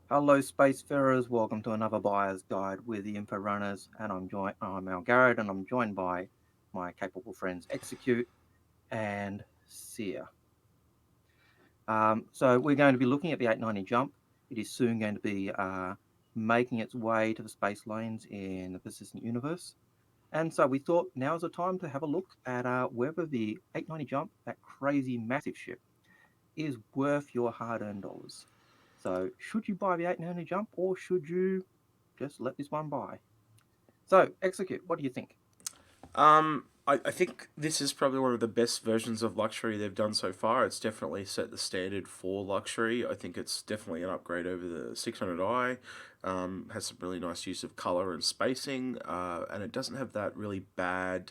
Hello, spacefarers. Welcome to another buyer's guide with the info runners, and I'm Algared, and I'm joined by my capable friends Execute and Seer. So we're going to be looking at the 890 jump. It is soon going to be making its way to the space lanes in the persistent universe, and so we thought now's the time to have a look at whether the 890 jump, that crazy massive ship, is worth your hard-earned dollars. So, should you buy the 890 jump, or should you just let this one by? So, Execute, what do you think? I think this is probably one of the best versions of luxury they've done so far. It's definitely set the standard for luxury. I think it's definitely an upgrade over the 600i. Has some really nice use of color and spacing, and it doesn't have that really bad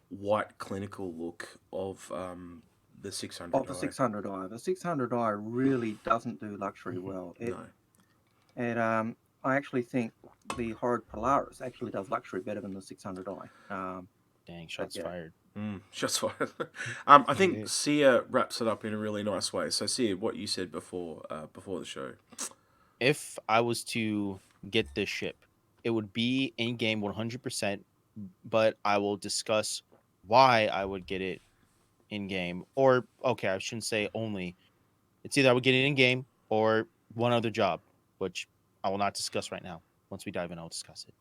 white clinical look of the Of the 600i. 600i, the 600i really doesn't do luxury well. No. It I actually think the Horrid Polaris actually does luxury better than the 600i. Dang, But shots yeah, fired. Shots fired. I think Sia wraps it up in a really nice way. So, Sia, what you said before the show. If I was to get this ship, it would be in game 100%, but I will discuss why I would get it in game. Or, okay, I shouldn't say only. It's either I would get it in game or one other job, which I will not discuss right now. Once we dive in, I'll discuss it.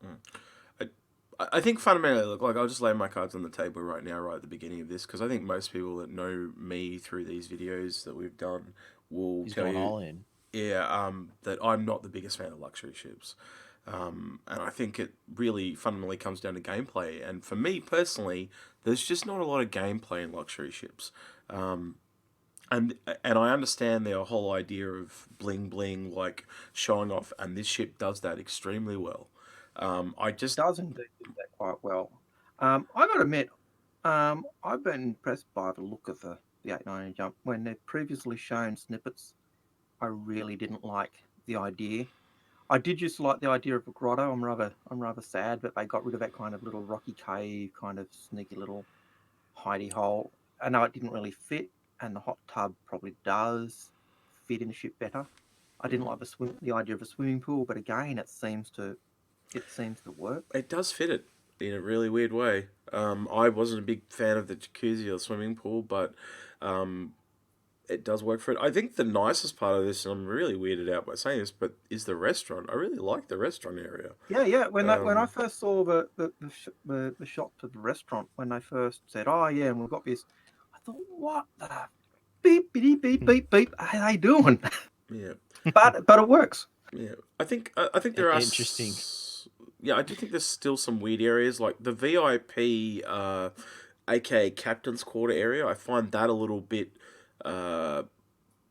I think fundamentally, look, like I'll just lay my cards on the table right now, right at the beginning of this, because I think most people that know me through these videos that we've done will He's tell going you, all in. yeah, that I'm not the biggest fan of luxury ships. And I think it really fundamentally comes down to gameplay. And for me personally, there's just not a lot of gameplay in luxury ships. Um, and I understand their whole idea of bling bling, like showing off, and this ship does that extremely well. I it just does indeed do that quite well. I got to admit, I've been impressed by the look of the 890 jump. When they've previously shown snippets, I really didn't like the idea. I did just like the idea of a grotto. I'm rather sad that they got rid of that kind of little rocky cave, kind of sneaky little hidey hole. I know it didn't really fit, and the hot tub probably does fit in the ship better. I didn't like the idea of a swimming pool, but again, it seems to work. it does fit it in a really weird way. I wasn't a big fan of the jacuzzi or swimming pool, but um, it does work for it. I think the nicest part of this, and I'm really weirded out by saying this, but is the restaurant. I really like the restaurant area. Yeah, yeah. When I Um, first saw the shot of the restaurant, when they first said, "Oh yeah, and we've got this," I thought, "What the beep beep beep beep beep are they doing?" yeah, but it works. yeah. I think there are. Interesting. Yeah, I do think there's still some weird areas like the VIP, aka Captain's Quarter area. I find that a little bit. Uh,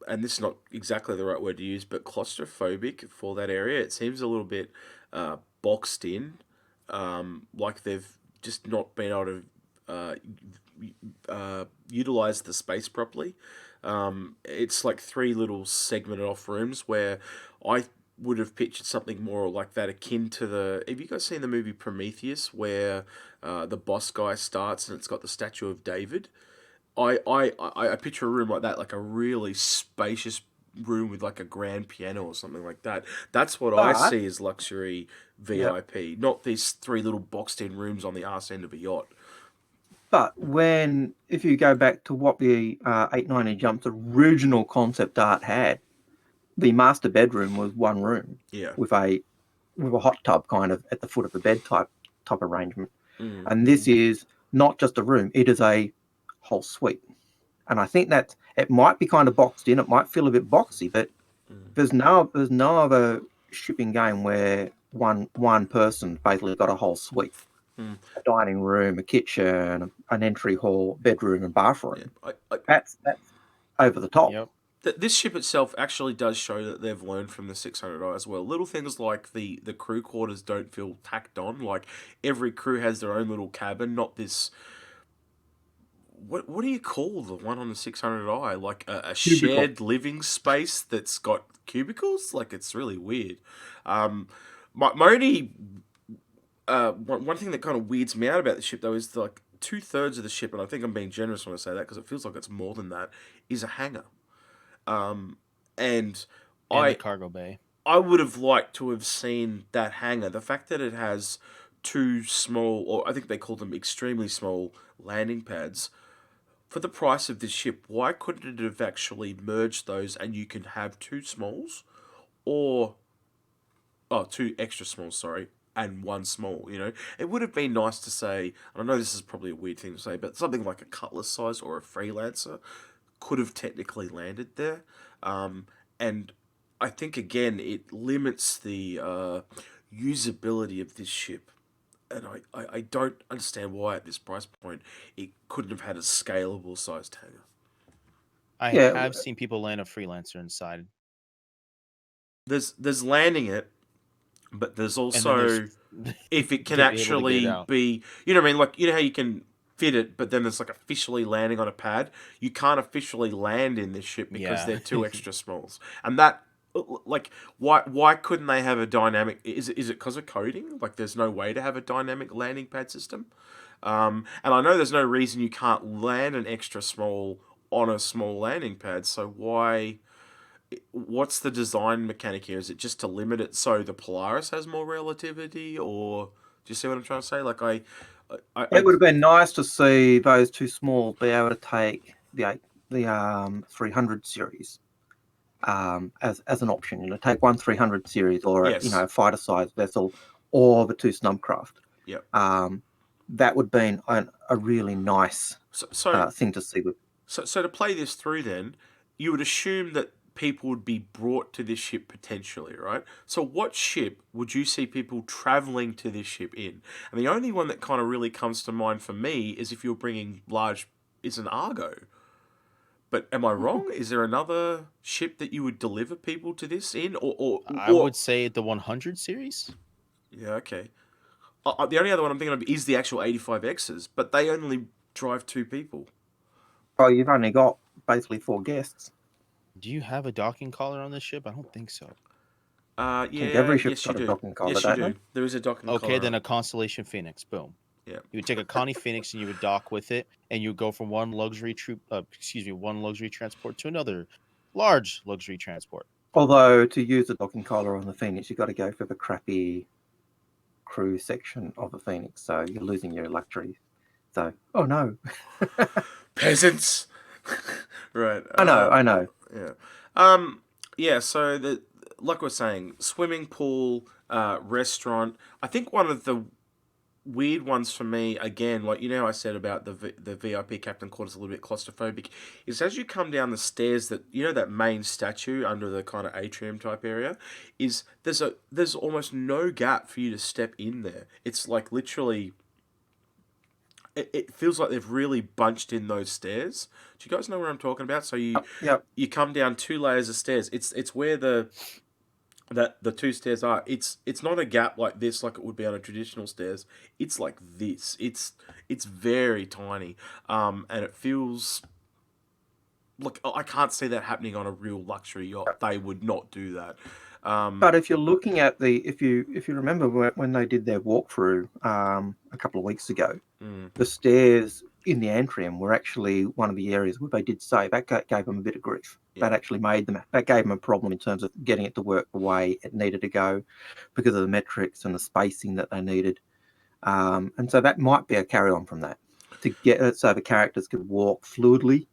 and this is not exactly the right word to use, but claustrophobic for that area. It seems a little bit boxed in, like they've just not been able to utilize the space properly. It's like three little segmented off rooms where I would have pictured something more like that, akin to the. Have you guys seen the movie Prometheus, where the boss guy starts and it's got the statue of David? I picture a room like that, like a really spacious room with like a grand piano or something like that. That's what I But see as luxury yeah, VIP, not these three little boxed in rooms on the arse end of a yacht. but when if you go back to what the 890 Jump's original concept art had, the master bedroom was one room Yeah. with a hot tub kind of at the foot of the bed type arrangement. Mm. And this is not just a room; it is a whole suite. And I think that it might be kind of boxed in. It might feel a bit boxy, but Mm. there's no other shipping game where one person basically got a whole suite, Mm. a dining room, a kitchen, an entry hall, bedroom, and Yeah. bathroom. I That's over the top. Yep. this ship itself actually does show that they've learned from the 600i as well. Little things like the crew quarters don't feel tacked on. Like every crew has their own little cabin, not this. What do you call the one on the 600i? Like a Cubicle. shared living space that's got cubicles? Like it's really weird. Um, my only one thing that kind of weirds me out about the ship though is like 2/3 of the ship, and I think I'm being generous when I say that because it feels like it's more than that, is a hangar. And And the I cargo bay. I would have liked to have seen that hangar. The fact that it has two small, or I think they call them extremely small landing pads, for the price of this ship, why couldn't it have actually merged those and you can have two smalls? Or, oh, two extra smalls, sorry, and one small, you know? It would have been nice to say, and I know this is probably a weird thing to say, but something like a Cutlass size or a Freelancer could have technically landed there. And I think, again, it limits the usability of this ship. And I don't understand why at this price point it couldn't have had a scalable sized hangar. I Yeah, have seen people land a freelancer inside, There's landing it, but there's and then there's also if it can get able to get it actually out. be, you know what I mean? Like, you know how you can fit it, but then there's like officially landing on a pad. You can't officially land in this ship because Yeah. they're two extra smalls, and that like why couldn't they have a dynamic? Is it because of coding? Like, there's no way to have a dynamic landing pad system. And I know there's no reason you can't land an extra small on a small landing pad. So why? What's the design mechanic here? Is it just to limit it so the Polaris has more relativity, or do you see what I'm trying to say? Like it would have been nice to see those two small be able to take the 300 series as an option. You know, take one 300 series or yes, a fighter size vessel or the two snubcraft. yep. That would have been a really nice So thing to see with. so to play this through, then you would assume that people would be brought to this ship potentially, right? So what ship would you see people traveling to this ship in? And the only one that kind of really comes to mind for me is if you're bringing large, is an Argo. But am I wrong? Is there another ship that you would deliver people to this in, I or would say the 100 series. yeah, okay. The only other one I'm thinking of is the actual 85Xs, but they only drive two people. Oh, you've only got basically 4 guests. Do you have a docking collar on this ship? I don't think so. I think Yeah, every ship's yes you got a do. docking collar, Yes you don't do. they? There is a docking Okay, collar then on a it. Constellation Phoenix. Boom. Yeah. You would take a Connie Phoenix and you would dock with it, and you would go from one luxury transport to another large luxury transport. Although to use the docking collar on the Phoenix, you've got to go for the crappy crew section of the Phoenix, so you're losing your luxury. So, oh no, Peasants. Right. I know. Yeah. Um. Yeah. So the like we're saying, swimming pool, restaurant. I think one of the weird ones for me, again, like, you know, I said about the VIP captain quarters a little bit claustrophobic, is as you come down the stairs, that, you know, that main statue under the kind of atrium type area, is there's almost no gap for you to step in there. It's like literally. It feels like they've really bunched in those stairs. Do you guys know what I'm talking about? So Yep. you come down two layers of stairs. It's where the two stairs are. It's not a gap like this, like it would be on a traditional stairs. It's like this. It's very tiny, and it feels. Look, I can't see that happening on a real luxury yacht. They would not do that. But if you're looking at if you remember when they did their walkthrough a couple of weeks ago, Mm, the stairs in the atrium were actually one of the areas where they did say that gave them a bit of grief. yeah, That actually that gave them a problem in terms of getting it to work the way it needed to go because of the metrics and the spacing that they needed. And so that might be a carry on from that to get it so the characters could walk fluidly.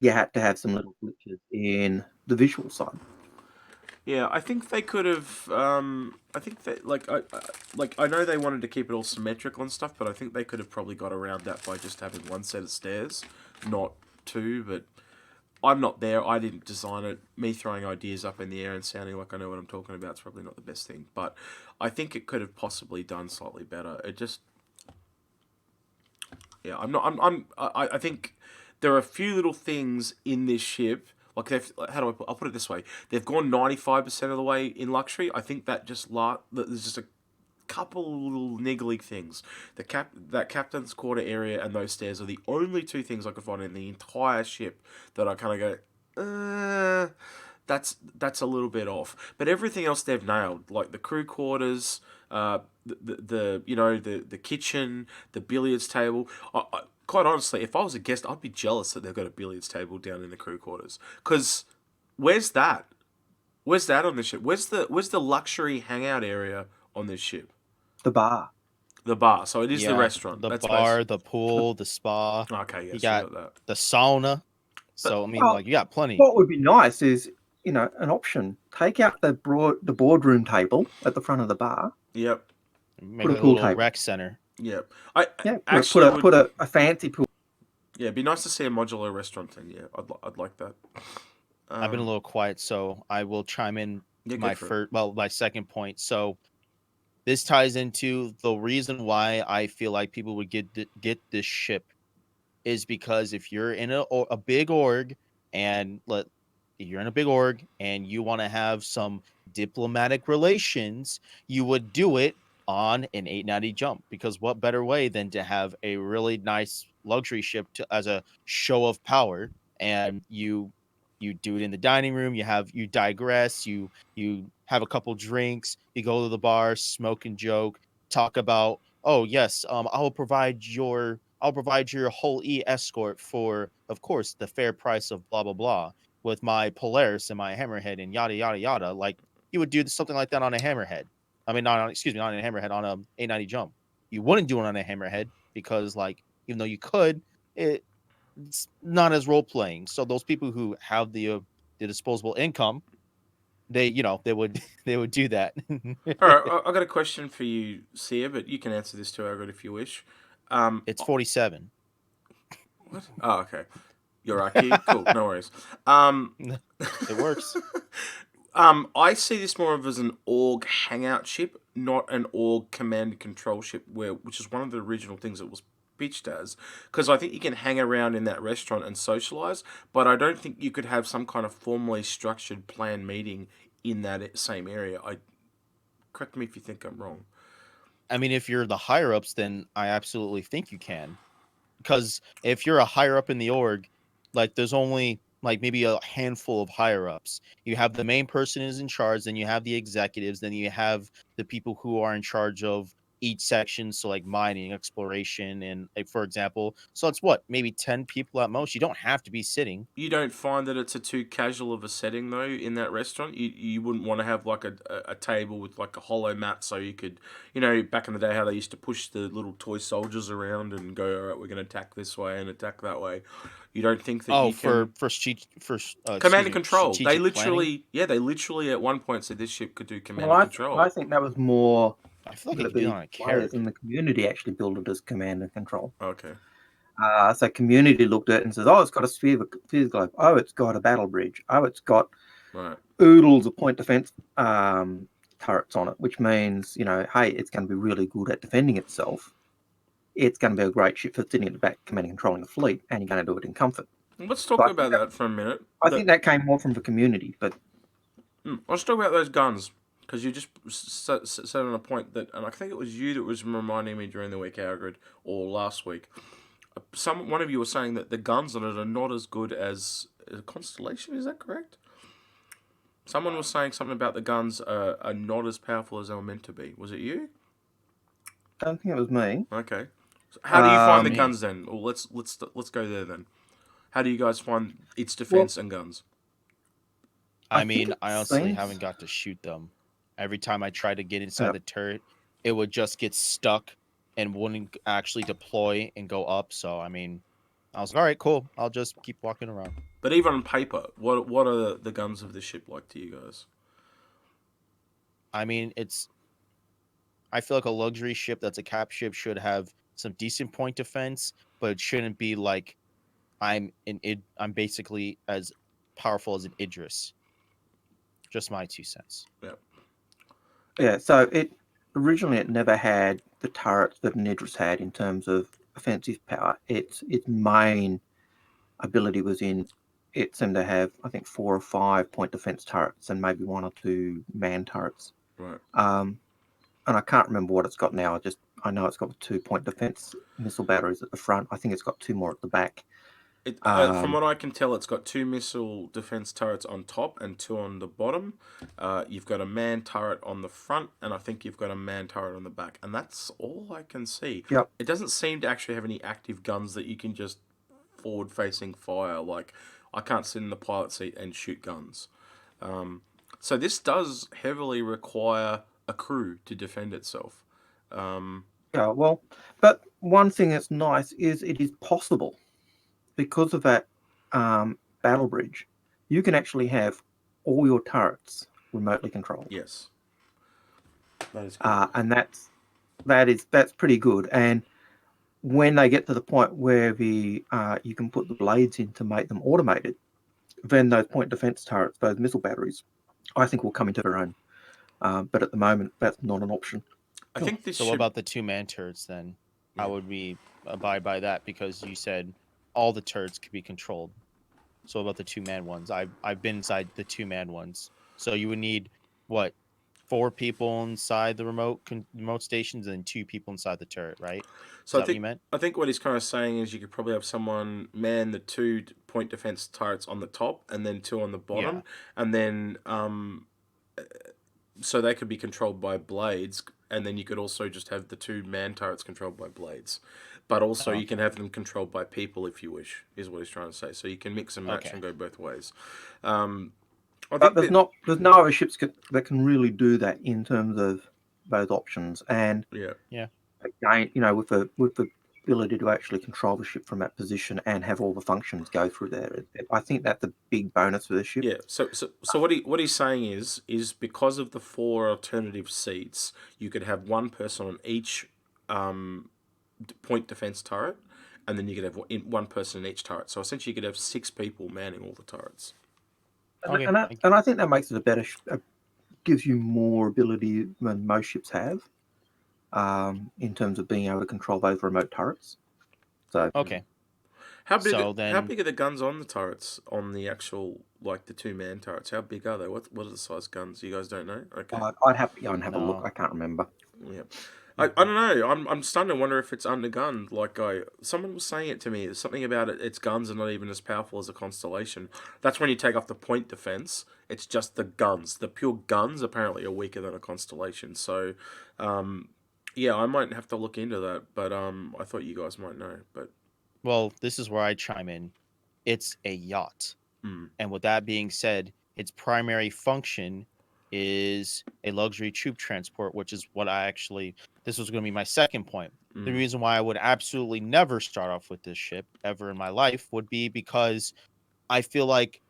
You had to have some little glitches in the visual side. yeah. I think they could have. I think that like I know they wanted to keep it all symmetrical and stuff, but I think they could have probably got around that by just having one set of stairs, not two. But I'm not there. I didn't design it. Me throwing ideas up in the air and sounding like I know what I'm talking about is probably not the best thing. But I think it could have possibly done slightly better. It just, yeah. I'm not. I think there are a few little things in this ship. Like, how do I'll put it this way? They've gone 95% of the way in luxury. I think that there's just a couple little niggly things. That captain's quarter area and those stairs are the only two things I could find in the entire ship that I kind of go, that's a little bit off. But everything else they've nailed, like the crew quarters, the you know, the kitchen, the billiards table. Quite honestly, if I was a guest, I'd be jealous that they've got a billiards table down in the crew quarters. Because where's that? Where's that on the ship? Where's the luxury hangout area on this ship? The bar. The bar. So it is the Yeah, restaurant. the That's bar, the pool, the spa. okay. You Yes, we got got that. the sauna. But So I mean, Well, like you got plenty. what would be nice is, an option. Take out the boardroom table at the front of the bar. yep, Make Put a like a pool little table. rec center. yep. I Yeah, actually would. put a fancy pool. Yeah, it'd be nice to see a modular restaurant thing. Yeah, I'd like that. I've been a little quiet, so I will chime in Yeah, go for it. my second point. So this ties into the reason why I feel like people would get this ship is because if you're in a big org and you're in a big org and you want to have some diplomatic relations, you would do it on an 890 jump, because what better way than to have a really nice luxury ship as a show of power. And you do it in the dining room, you digress, you have a couple drinks, you go to the bar, smoke and joke, talk about, oh yes, I'll provide your whole escort for, of course, the fair price of blah blah blah, with my Polaris and my Hammerhead and yada yada yada. Like you would do something like that on a Hammerhead. I mean, not on, excuse me, not on a Hammerhead, on a 890 jump. You wouldn't do it on a Hammerhead because, like, even though you could, it's not as role playing. So those people who have the disposable income, they would they would do that. All right, I got a question for you, Sia, but you can answer this too, Algared, if you wish. It's 47. What? Oh, okay. Your IQ? Cool, no worries. It works. I see this more of as an org hangout ship, not an org command and control ship, which is one of the original things it was pitched as. Because I think you can hang around in that restaurant and socialize, but I don't think you could have some kind of formally structured planned meeting in that same area. Correct me if you think I'm wrong. I mean, if you're the higher ups, then I absolutely think you can. Because if you're a higher up in the org, like there's only like maybe a handful of higher ups. You have the main person is in charge, then you have the executives, then you have the people who are in charge of each section. So like mining, exploration, and like, for example, so it's what, maybe 10 people at most. You don't have to be sitting. You don't find that it's a too casual of a setting though in that restaurant. You wouldn't want to have like a table with like a hollow mat so you could, back in the day how they used to push the little toy soldiers around and go, all right, we're going to attack this way and attack that way. You don't think that Oh, you can excuse command and me, control? They strategic planning. literally at one point said this ship could do command Well, and I control. think that was more I feel like it that could do that the on a players carrot. in the community actually built it as command and control. Okay, So community looked at it and says, "Oh, it's got a sphere globe. Oh, it's got a battle bridge. Oh, it's got right. oodles of point defense turrets on it," which means, hey, it's going to be really good at defending itself. It's going to be a great ship for sitting at the back, commanding and controlling the fleet, and you're going to do it in comfort. Let's So talk about that for a minute. I think that came more from the community, but Let's talk about those guns. Because you just said on a point that, and I think it was you that was reminding me during the week, Algared, or last week. One of you was saying that the guns on it are not as good as a Constellation. Is that correct? Someone was saying something about the guns are not as powerful as they were meant to be. Was it you? I don't think it was me. Okay. So how do you find the Me. guns then? Well, let's go there then. How do you guys find its Well, defense and guns? I I think mean, it I honestly seems. haven't got to shoot them. Every time I tried to get inside Yeah. the turret, it would just get stuck and wouldn't actually deploy and go up. So, I mean, I was like, all right, cool. I'll just keep walking around. But even on paper, what are the guns of the ship like to you guys? I mean, I feel like a luxury ship that's a cap ship should have some decent point defense, but it shouldn't be like I'm basically as powerful as an Idris. Just my 2 cents. Yeah. Yeah, so originally it never had the turrets that an Idris had in terms of offensive power. Its main ability was in it seemed to have, I think, 4 or 5 point defense turrets and maybe 1 or 2 man turrets. Right. And I can't remember what it's got now. I know it's got 2 point defense missile batteries at the front. I think it's got 2 more at the back. From what I can tell, it's got 2 missile defense turrets on top and 2 on the bottom. You've got a man turret on the front, and I think you've got a man turret on the back. And that's all I can see. Yep. It doesn't seem to actually have any active guns that you can just forward-facing fire. Like, I can't sit in the pilot seat and shoot guns. So this does heavily require a crew to defend itself. Yeah, well, but one thing that's nice is it is possible because of that battle bridge. You can actually have all your turrets remotely controlled, Yes, that is correct. and that's pretty good. And when they get to the point where you can put the blades in to make them automated, then those point defense turrets, those missile batteries, I think will come into their own. But at the moment, that's not an option. I Cool. think this So what should. about the two-man turrets then? How Yeah. would we abide by that? Because you said all the turrets could be controlled. So what about the two-man ones? I've been inside the two-man ones. So you would need what? 4 people inside the remote stations and 2 people inside the turret, right? Is So that what you meant? I think what he's kind of saying is you could probably have someone man the 2 point defense turrets on the top and then 2 on the Yeah. bottom, and then so they could be controlled by blades, and then you could also just have the 2 man turrets controlled by blades. But also you can Okay. have them controlled by people if you wish, is what he's trying to say. So you can mix and match Okay. and go both ways. Um, I But think that there's no other ships that can really do that in terms of those options. And yeah. Yeah. again, with the ability to actually control the ship from that position and have all the functions go through there, I think that's a big bonus for the ship. Yeah, so what he's saying is because of the 4 alternative seats, you could have one person on each um, point defense turret, and then you could have one person in each turret. So essentially, you could have 6 people manning all the turrets. And Okay. and, that, and I think that makes it a better, gives you more ability than most ships have, in terms of being able to control those remote turrets. So Okay. How big So how then big are the guns on the turrets on the actual like the 2 man turrets? How big are they? What are the size guns? You guys don't know? Okay. I'd have to go and have a look. no. I can't remember. Yeah. I don't know. I'm starting to wonder if it's undergunned. Like someone was saying it to me. There's something about it. Its guns are not even as powerful as a constellation. That's when you take off the point defense. It's just the guns. The pure guns apparently are weaker than a constellation. So, yeah, I might have to look into that. But I thought you guys might know. But Well, this is where I chime in. It's a yacht. mm, And with that being said, its primary function is a luxury troop transport, which is what this was going to be my second point. The mm, reason why I would absolutely never start off with this ship ever in my life would be because I feel like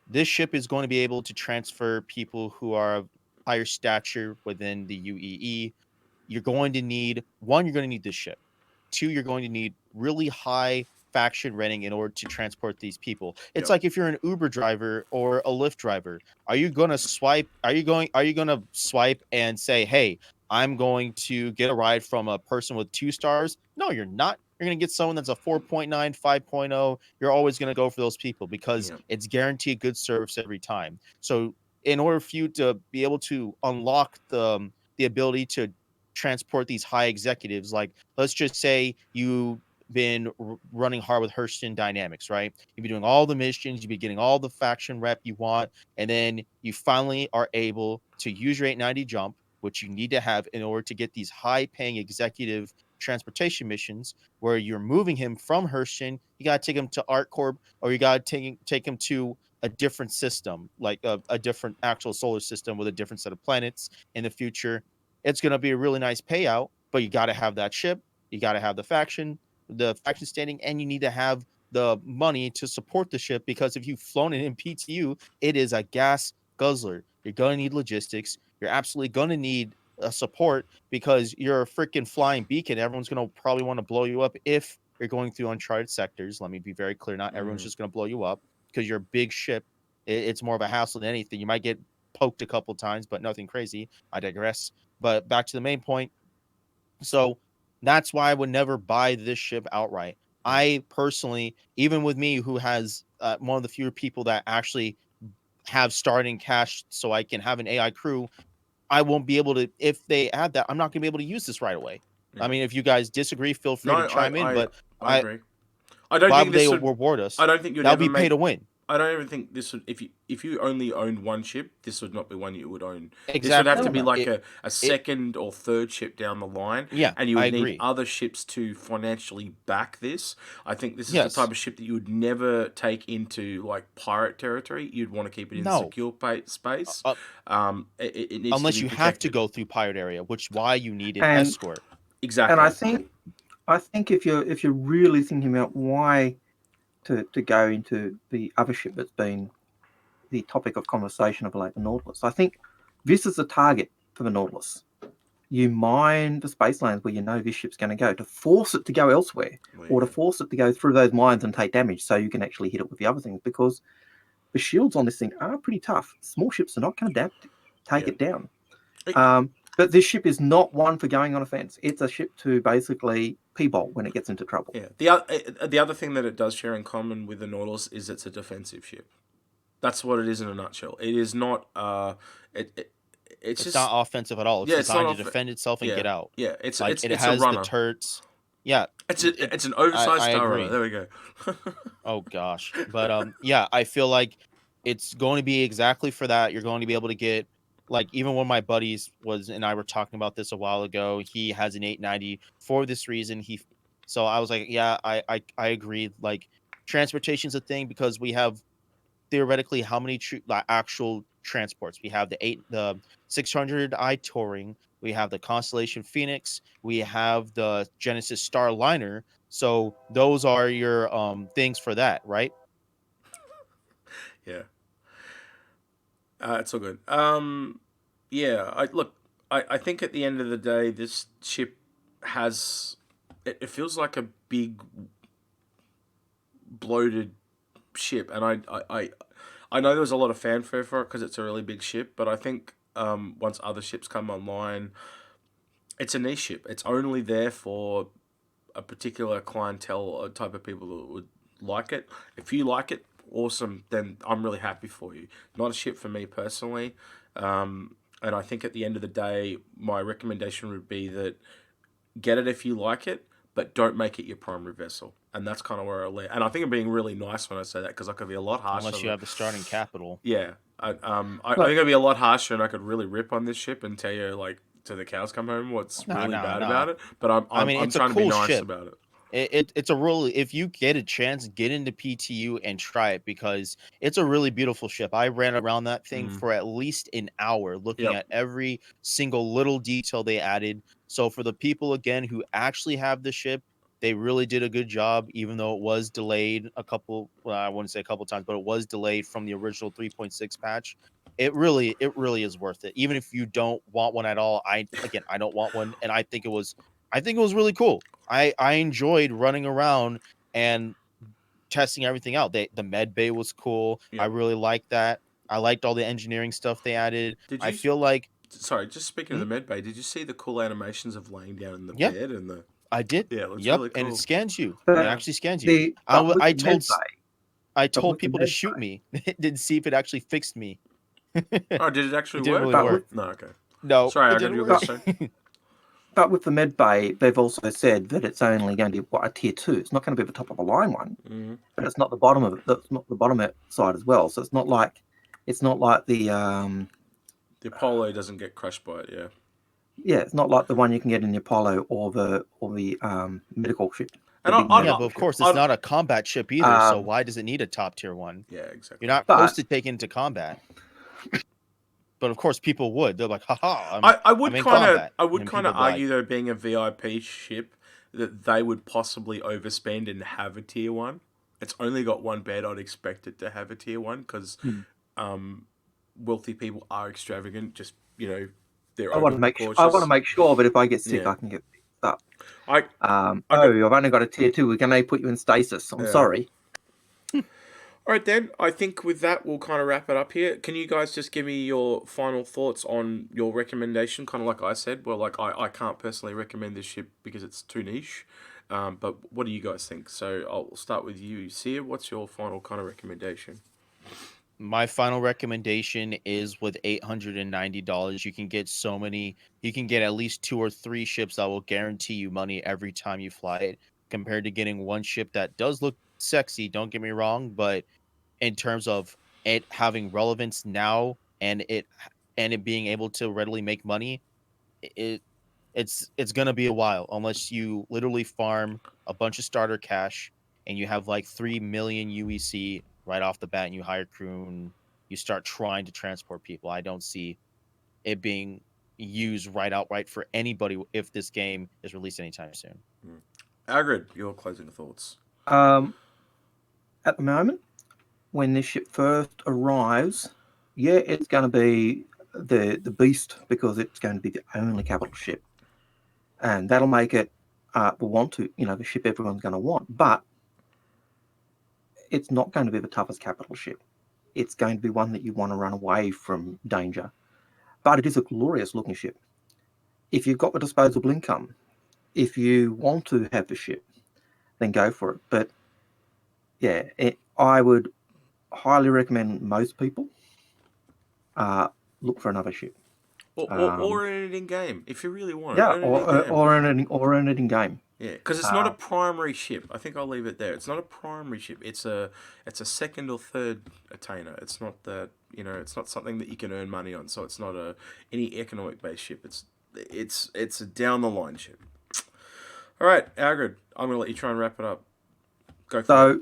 this ship is going to be able to transfer people who are of higher stature within the UEE. You're going to need one, you're going to need this ship. Two, you're going to need really high faction rating in order to transport these people. It's yep, like if you're an Uber driver or a Lyft driver, are you going to swipe and say, "Hey, I'm going to get a ride from a person with 2 stars"? No, you're not. You're going to get someone that's a 4.9, 5.0. You're always going to go for those people because yep, it's guaranteed good service every time. So, in order for you to be able to unlock the ability to transport these high executives, like let's just say you've been running hard with Hurston Dynamics, right? You've been doing all the missions, you've been getting all the faction rep you want, and then you finally are able to use your 890 jump, which you need to have in order to get these high paying executive transportation missions where you're moving him from Hurston. You got to take him to ArtCorp, or you got to take him to a different system, like a different actual solar system with a different set of planets in the future. It's going to be a really nice payout, but you got to have that ship, you got to have the faction standing, and you need to have the money to support the ship, because if you've flown it in PTU, it is a gas guzzler. You're going to need logistics. You're absolutely going to need a support because you're a freaking flying beacon. Everyone's going to probably want to blow you up if you're going through uncharted sectors. Let me be very clear. Not everyone's mm, just going to blow you up because you're a big ship. It's more of a hassle than anything. You might get poked a couple times, but nothing crazy. I digress. But back to the main point. So that's why I would never buy this ship outright. mm, I personally, even with me, who has one of the fewer people that actually have starting cash so I can have an AI crew, I won't be able to, if they add that, I'm not going to be able to use this right away. I yeah. mean, if you guys disagree, feel No, free to chime in, but I agree. I don't why think would they this would. reward I us? don't think you'd That would ever be pay make. to win. I don't even think this would. If you only owned one ship, this would not be one you would own. This would have Exactly. to be like It, a it, second or third ship down the line, yeah, and you I would need agree. other ships to financially back this. I think this is the type Yes. of ship that you would never take into like pirate territory. You'd want to keep it in No. secure space. Uh, It needs to unless be you have to protected. go through pirate area, which why you need an And escort. and Exactly. I think if you're really thinking about why to go into the other ship that's been the topic of conversation of late, the Nautilus, I think this is the target for the Nautilus. You mine the space lanes where you know this ship's going to go to force it to go elsewhere, or to force it to go through those mines and take damage, so you can actually hit it with the other things. Because the shields on this thing are pretty tough. Small ships are not going to take it down. But this ship is not one for going on offense. It's a ship to basically p-bolt when it gets into trouble. Yeah. The other thing that it does share in common with the Nautilus is it's a defensive ship. That's what it is in a nutshell. It is not. It's just not offensive at all. It's yeah. It's designed not to defend itself and yeah. get out. Yeah. It's Like it's it it's a has the runner. turrets. Yeah, It's an oversized I star runner. agree. There we go. Oh gosh, but yeah, I feel like it's going to be exactly for that. You're going to be able to get like even one of my buddies was and I were talking about this a while ago. He has an 890 for this reason. So I was like, yeah, I agree. Like transportation's a thing because we have theoretically how many like, actual transports we have the 600i touring, we have the Constellation Phoenix, we have the Genesis Starliner. So those are your things for that, right? Yeah. It's all good. Yeah. I think at the end of the day, this ship has. It feels like a big bloated ship, and I know there was a lot of fanfare for it because it's a really big ship, but I think once other ships come online, it's a niche ship. It's only there for a particular clientele or type of people that would like it. If you like it, awesome. Then I'm really happy for you. Not a ship for me personally. And I think at the end of the day, my recommendation would be that get it if you like it, but don't make it your primary vessel. And that's kind of where I land. And I think I'm being really nice when I say that because I could be a lot harsher. Unless you have the starting capital. Yeah, I think I'd be a lot harsher, and I could really rip on this ship and tell you like to the cows come home what's really bad about it. But I mean, I'm it's a trying to be cool nice ship. about it. It's a really if you get a chance, get into PTU and try it because it's a really beautiful ship. I ran around that thing for at least an hour looking at every single little detail they added. So for the people again who actually have the ship, they really did a good job, even though it was delayed a couple. Well, I wouldn't say a couple times, but it was delayed from the original 3.6 patch. It really is worth it. Even if you don't want one at all, I don't want one, and I think it was really cool. I enjoyed running around and testing everything out. The med bay was cool. I Yep. really liked that. I liked all the engineering stuff they added. Did I you? feel like Sorry, just speaking of the med bay, did you see the cool animations of laying down in the yeah, bed and the? I did. Yeah, it looks Yep, really and it cool. scans you. It But actually scans you. but with I the med told bay, I but told with the people to med shoot bay, me. Didn't see if it actually fixed me. Oh, did it actually It didn't work? really but Or with work. no? Okay. No, Sorry, it I got didn't you work. guys say. but with the med bay, they've also said that it's only going to be a tier 2. It's not going to be the top of a line one, but it's not the bottom of it. That's not the bottom side as well. So it's not like the The Apollo doesn't get crushed by it. Yeah. yeah, it's not like the one you can get in the Apollo or the medical ship, the And big Yeah, but medical of ship. course it's not a combat ship either. So Um, why does it need a top tier one? yeah, You're exactly. not but supposed to take it into combat. But of course, people would. They're like, haha, I'm in combat. I would And kind of people be like, argue though, being a VIP ship, that they would possibly overspend and have a tier 1. It's only got one bed. I'd expect it to have a tier 1 because wealthy people are extravagant. Just they're I want to over make sure. I want to cautious. make sure that if I get sick, Yeah, I can get picked up. I I got I've only got a tier 2. We're going to put you in stasis. I'm sorry. All right, then. I think with that, we'll kind of wrap it up here. Can you guys just give me your final thoughts on your recommendation? Kind of like I said, well, like I can't personally recommend this ship because it's too niche. But what do you guys think? So I'll start with you, Sia. What's your final kind of recommendation? my final recommendation is with $890, you can get you can get at least 2 or 3 ships that will guarantee you money every time you fly it, compared to getting one ship that does look sexy, don't get me wrong, but in terms of it having relevance now and it being able to readily make money, it it's gonna be a while unless you literally farm a bunch of starter cash and you have like 3 million UEC right off the bat and you hire crew and you start trying to transport people. I don't see it being used right outright for anybody if this game is released anytime soon. Algared, your closing thoughts. Um, at the moment, when this ship first arrives, yeah, it's going to be the beast because it's going to be the only capital ship, and that'll make it the ship everyone's going to want. But it's not going to be the toughest capital ship. It's going to be one that you want to run away from danger. But it is a glorious looking ship. If you've got the disposable income, if you want to have the ship, then go for it. But yeah, I would highly recommend most people look for another ship. Or earn it in game if you really want. Yeah, Earn it in game. or earn it in game. Yeah, because it's not a primary ship. I think I'll leave it there. It's not a primary ship. It's a second or third attainer. It's not that it's not something that you can earn money on. So it's not any economic based ship. It's a down the line ship. All right, Algared, I'm gonna let you try and wrap it up. Go for it.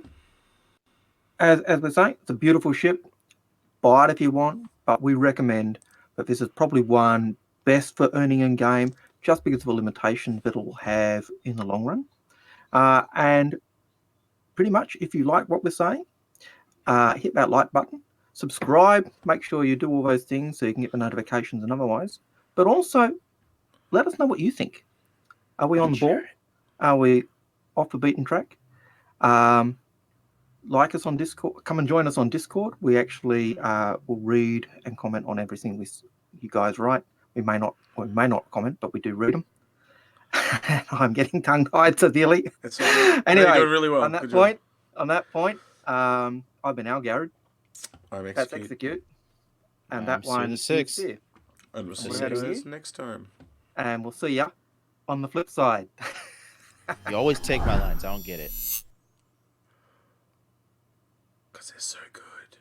As we say, it's a beautiful ship. Buy it if you want, but we recommend that this is probably one best for earning in game, just because of the limitations that it will have in the long run. And pretty much, if you like what we're saying, hit that like button, subscribe, make sure you do all those things so you can get the notifications and otherwise. But also, let us know what you think. Are we on the ball? Are we off the beaten track? Like us on Discord. Come and join us on Discord. We actually will read and comment on everything you guys write. We may not comment, but we do read them. I'm getting tongue-tied severely. Anyway, you're doing really well. On that point, I've been Algared. I'm That's Execute. And that one is Fear. And we'll see you guys next time. And we'll see ya on the flip side. You always take my lines. I don't get it. Because they're so good.